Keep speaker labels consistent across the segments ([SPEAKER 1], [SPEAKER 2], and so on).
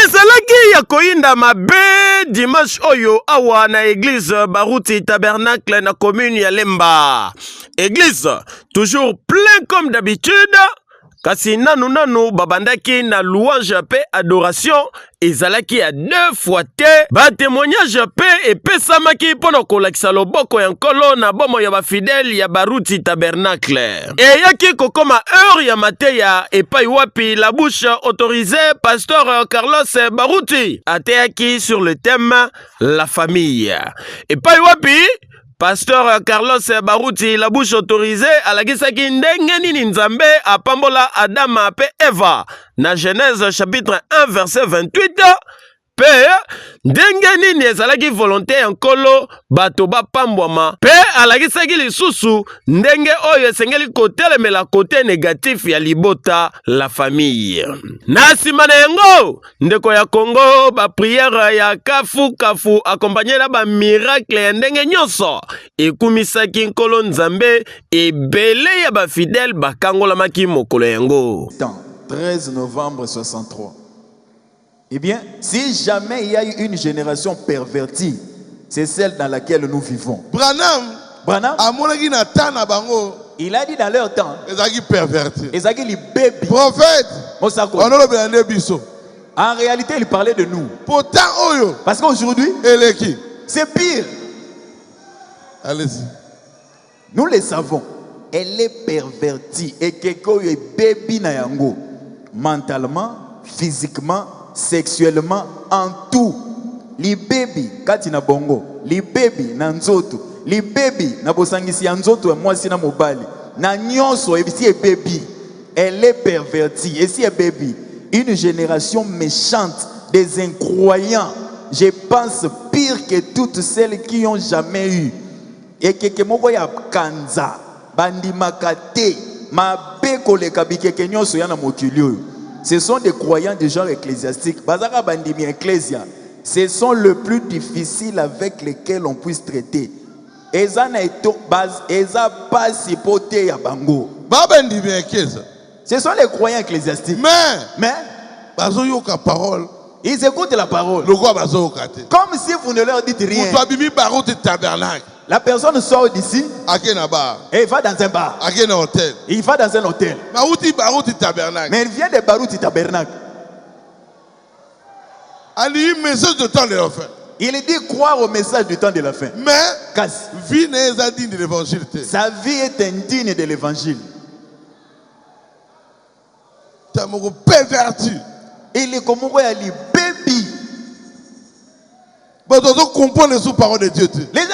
[SPEAKER 1] ezalaki ya koinda mabe dimanche oyo awa na église Baruti Tabernacle na commune ya Lemba. Église toujours plein comme d'habitude. Kasi nanu babandaki na louange pe adoration ezalaki ya 2 fois te. Ba témoignage pe epesamaki pono kolakisa loboko ya nkolo na bomo ya ba fidèle ya Baruti Tabernacle. Et yaki kokoma heure ya mateya epai wapi la bouche autorisée pasteur Carlos Baruti ateyaki sur le thème la famille. Epai wapi Pasteur Carlos Baruti, la bouche autorisée, alagisaki ndenge nini nzambe apambola Adama pe Eva. Na Genèse chapitre 1 verset 28. Pe ndenge nini ezalaki volonté ya nkolo bato bapambwama. Pe alagisaki lisusu ndenge oyo esengeli kotelemela kote négatif ya libota la famille. Na sima na yango ndeko ya Congo ba prière ya kafu accompagné na ba miracle ya ndenge nyonso ekumisaki nkolo nzambe ebele ya ba fidèle bakangolamaki mokolo yango.
[SPEAKER 2] 13 novembre 63. Eh bien, si jamais il y a eu une génération pervertie, c'est celle dans laquelle nous vivons.
[SPEAKER 3] Branham,
[SPEAKER 2] il a dit dans leur temps,
[SPEAKER 3] perverti.
[SPEAKER 2] les bébés.
[SPEAKER 3] Prophète,
[SPEAKER 2] en réalité, il parlait de nous.
[SPEAKER 3] Pourtant,
[SPEAKER 2] parce qu'aujourd'hui, c'est pire.
[SPEAKER 3] Allez-y.
[SPEAKER 2] Nous le savons. Elle est pervertie. Et quelqu'un est bébé na yango. Mentalement, physiquement, sexuellement, en tout. Les bébés, katina bongo, les bébés na nzoto, les bébés na bosangisi ya nzoto et moi si na mobali, na nyonso et si est bébé, elle est pervertie. Et si est bébé, une génération méchante, des incroyants, je pense pire que toutes celles qui ont jamais eu. Et que moko ya kanza, bandi makate, ma beko le kabike ke nyonso ya na mokili. Ce sont des croyants du genre ecclésiastique. Bazaka bandimi ecclésia. Ce sont les plus difficiles avec lesquels on puisse traiter. Eza na eto base, eza pas sipote ya bango.
[SPEAKER 3] Babandimi ecclésia.
[SPEAKER 2] Ce sont les croyants ecclésiastiques. Mais
[SPEAKER 3] bazo yoka parole.
[SPEAKER 2] Ils écoutent la parole.
[SPEAKER 3] Comme
[SPEAKER 2] si vous ne leur dites rien.
[SPEAKER 3] Tabernacle.
[SPEAKER 2] La personne sort d'ici et va dans un bar. Il va dans un hôtel. Mais il vient de Baruti Tabernacle. Il dit croire au message du temps de la fin.
[SPEAKER 3] Mais
[SPEAKER 2] sa vie est indigne de l'évangile.
[SPEAKER 3] Perverti.
[SPEAKER 2] Il est comme un bébé.
[SPEAKER 3] Les gens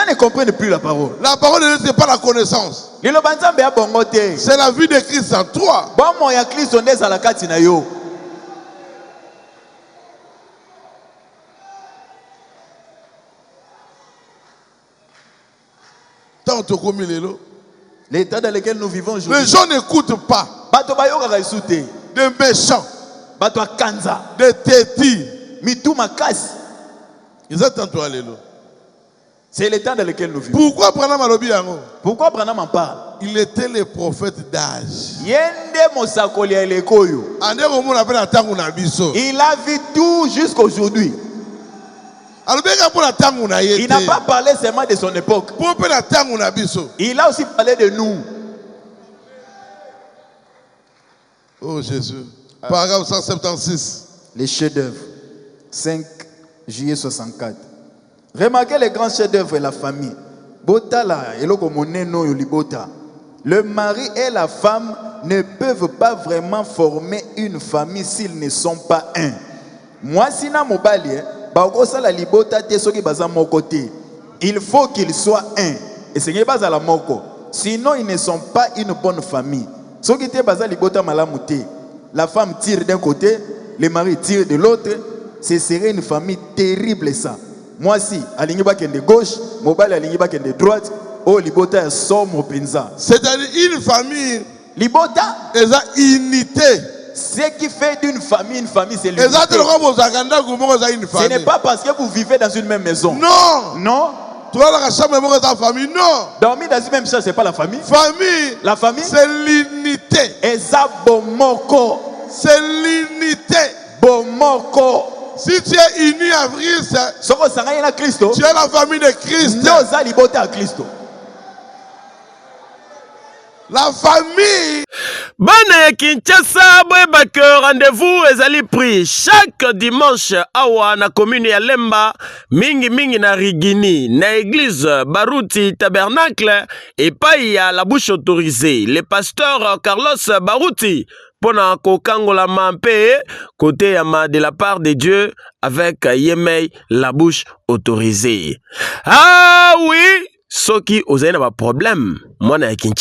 [SPEAKER 2] ne comprennent plus la parole.
[SPEAKER 3] La parole de Dieu, ce n'est pas la connaissance. C'est la vie de Christ en toi.
[SPEAKER 2] L'état dans lequel nous vivons aujourd'hui.
[SPEAKER 3] Les gens n'écoutent pas. Des méchants. Des tétis.
[SPEAKER 2] C'est le temps dans lequel nous vivons. Pourquoi Branham en parle?
[SPEAKER 3] Il était le prophète d'âge.
[SPEAKER 2] Il a vu tout jusqu'aujourd'hui. Il n'a pas parlé seulement de son époque. Il a aussi parlé de nous.
[SPEAKER 3] Oh Jésus. Paragraphe 176.
[SPEAKER 2] Les chefs-d'œuvre. 5 juillet 64. Remarquez les grands chefs-d'œuvre et la famille. Le mari et la femme ne peuvent pas vraiment former une famille s'ils ne sont pas un. Moi, si na mobali, il faut qu'ils soient un. Et ce n'est pas à la moko. Sinon, ils ne sont pas une bonne famille. La femme tire d'un côté, le mari tire de l'autre. Ce serait une famille terrible ça. Moi si, alingi bakende gauche, mobile alingi bakende droite, oh libota ya somo penza.
[SPEAKER 3] C'est-à-dire une famille.
[SPEAKER 2] Libota
[SPEAKER 3] est unité.
[SPEAKER 2] Ce qui fait d'une famille une famille, c'est l'unité. Ce n'est pas parce que vous vivez dans une même maison.
[SPEAKER 3] Non.
[SPEAKER 2] Non.
[SPEAKER 3] Famille, non.
[SPEAKER 2] Dormir dans une même chambre, c'est pas la famille. La famille,
[SPEAKER 3] c'est l'unité.
[SPEAKER 2] Eza bomoko.
[SPEAKER 3] C'est l'unité.
[SPEAKER 2] Bomoko.
[SPEAKER 3] Si tu es uni à Christ, tu es la famille de Christ. La famille.
[SPEAKER 1] Bana ya Kinshasa boyebake rendez-vous ezali pris chaque dimanche awa na commune ya Lemba mingi na Rigini na église Baruti Tabernacle et pas ya la bouche autorisée. Le pasteur Carlos Baruti pona kokangola mampe côté yama de la part de Dieu avec Yemei la bouche autorisée. Ah oui, soki ozali na ba problème mwana ya Kinshasa